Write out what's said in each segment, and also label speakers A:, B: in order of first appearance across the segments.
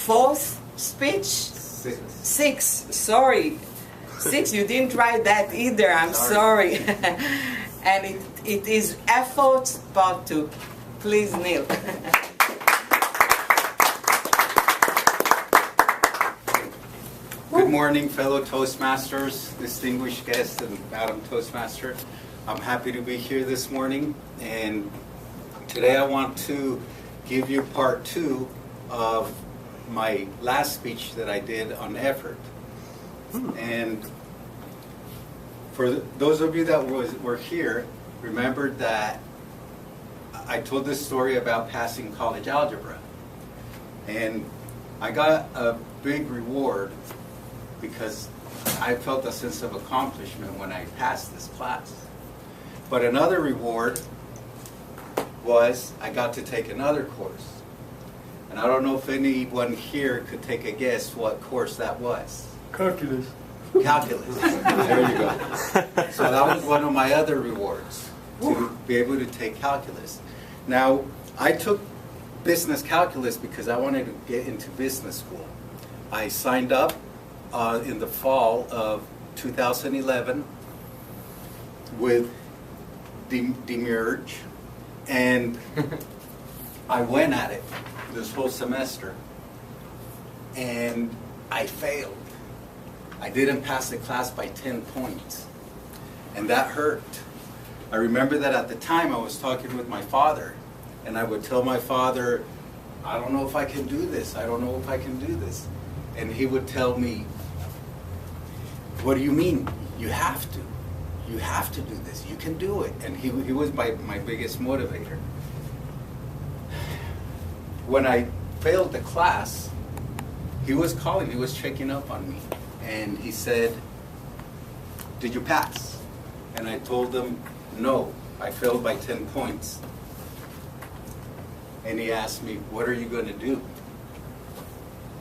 A: fourth speech? Six. Sorry. 6, you didn't write that either. I'm sorry. And it is effort part 2. Please, Neal.
B: Good morning, fellow Toastmasters, distinguished guests, and Madam Toastmaster. I'm happy to be here this morning, and today I want to give you part 2 of my last speech that I did on effort. And for those of you that were here, remembered that I told this story about passing college algebra. And I got a big reward because I felt a sense of accomplishment when I passed this class. But another reward was I got to take another course. And I don't know if anyone here could take a guess what course that was.
C: Calculus.
B: Calculus. There you go. So that was one of my other rewards, to be able to take calculus. Now, I took business calculus because I wanted to get into business school. I signed up in the fall of 2011 with Demerge, and I went at it this whole semester, and I failed. I didn't pass the class by 10 points, and that hurt. I remember that at the time I was talking with my father, and I would tell my father, I don't know if I can do this, I don't know if I can do this. And he would tell me, what do you mean? You have to. You have to do this. You can do it. And he was my biggest motivator. When I failed the class, he was calling, he was checking up on me. And he said, did you pass? And I told him, no, I failed by 10 points. And he asked me, what are you going to do?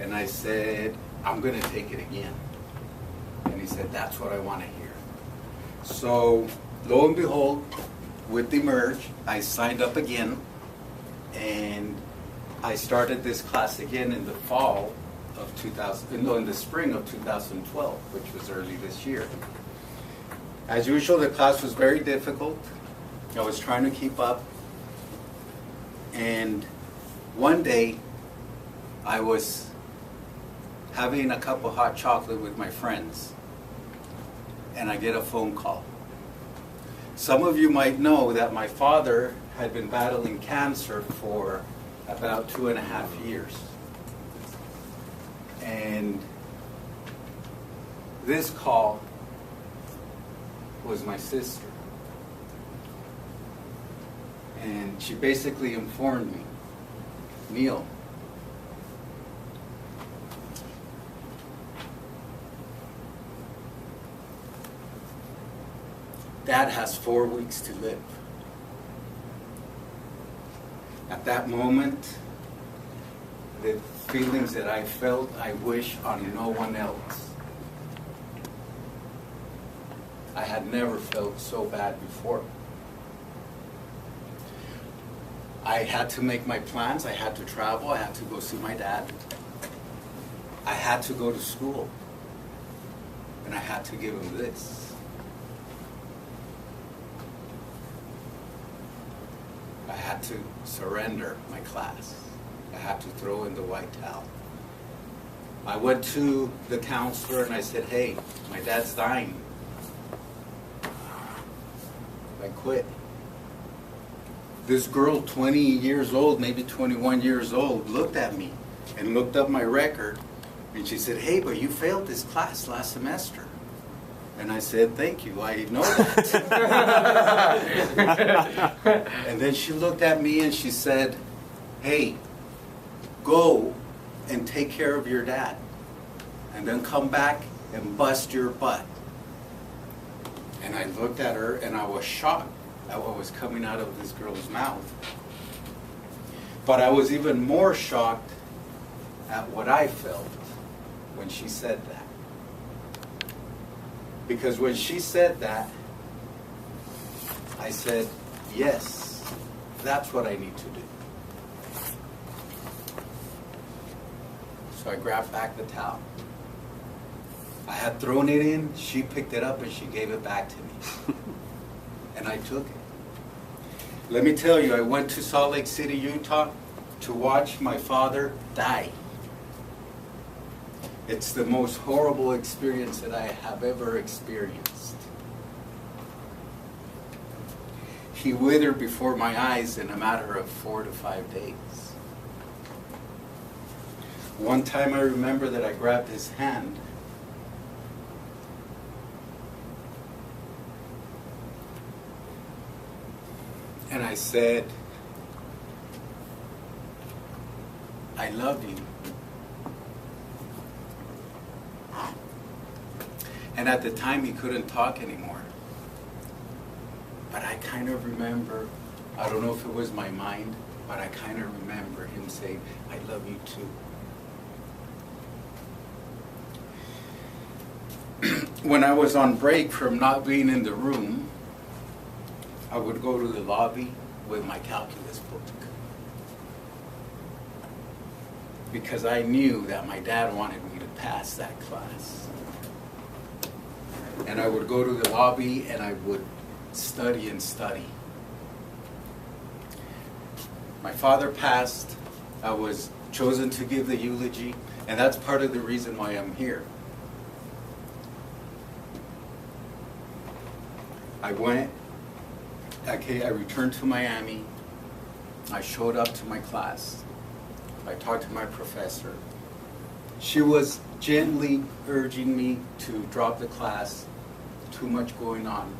B: And I said, I'm going to take it again. And he said, that's what I want to hear. So, lo and behold, with the merge, I signed up again, and I started this class again in the fall of in the spring of 2012, which was early this year. As usual, the class was very difficult. I was trying to keep up, and one day I was having a cup of hot chocolate with my friends, and I get a phone call. Some of you might know that my father had been battling cancer for about 2.5 years. And this call was my sister. And she basically informed me, Neal, Dad has 4 weeks to live. At that moment, the feelings that I felt, I wish on no one else. I had never felt so bad before. I had to make my plans, I had to travel, I had to go see my dad. I had to go to school, and I had to give him this. I had to surrender my class. I had to throw in the white towel. I went to the counselor and I said, hey, my dad's dying. I quit. This girl, 20 years old, maybe 21 years old, looked at me and looked up my record, and she said, hey, but you failed this class last semester. And I said, thank you, I know that. And then she looked at me and she said, hey, go and take care of your dad, and then come back and bust your butt. And I looked at her and I was shocked at what was coming out of this girl's mouth. But I was even more shocked at what I felt when she said that. Because when she said that, I said, yes, that's what I need to do. So I grabbed back the towel. I had thrown it in, she picked it up and she gave it back to me. And I took it. Let me tell you, I went to Salt Lake City, Utah to watch my father die. It's the most horrible experience that I have ever experienced. He withered before my eyes in a matter of 4 to 5 days. One time I remember that I grabbed his hand and I said, I love you. And at the time he couldn't talk anymore. But I kind of remember, I don't know if it was my mind, but I kind of remember him saying, I love you too. When I was on break from not being in the room, I would go to the lobby with my calculus book. Because I knew that my dad wanted me to pass that class. And I would go to the lobby and I would study and study. My father passed. I was chosen to give the eulogy, and that's part of the reason why I'm here. I returned to Miami. I showed up to my class. I talked to my professor. She was gently urging me to drop the class, too much going on.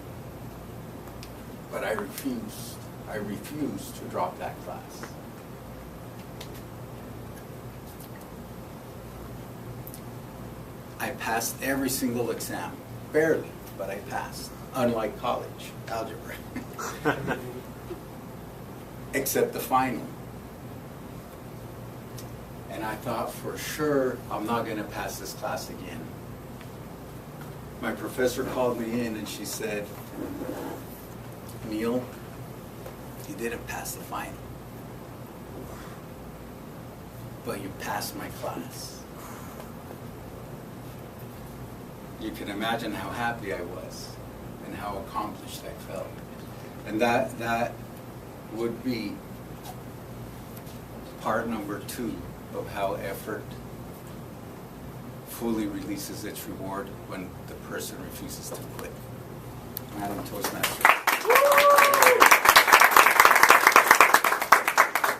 B: But I refused. I refused to drop that class. I passed every single exam. Barely, but I passed. Unlike college algebra. Except the final. And I thought, for sure, I'm not going to pass this class again. My professor called me in and she said, Neal, you didn't pass the final, but you passed my class. You can imagine how happy I was and how accomplished I felt. And that would be part number 2 of how effort fully releases its reward when the person refuses to quit. Madam Toastmaster.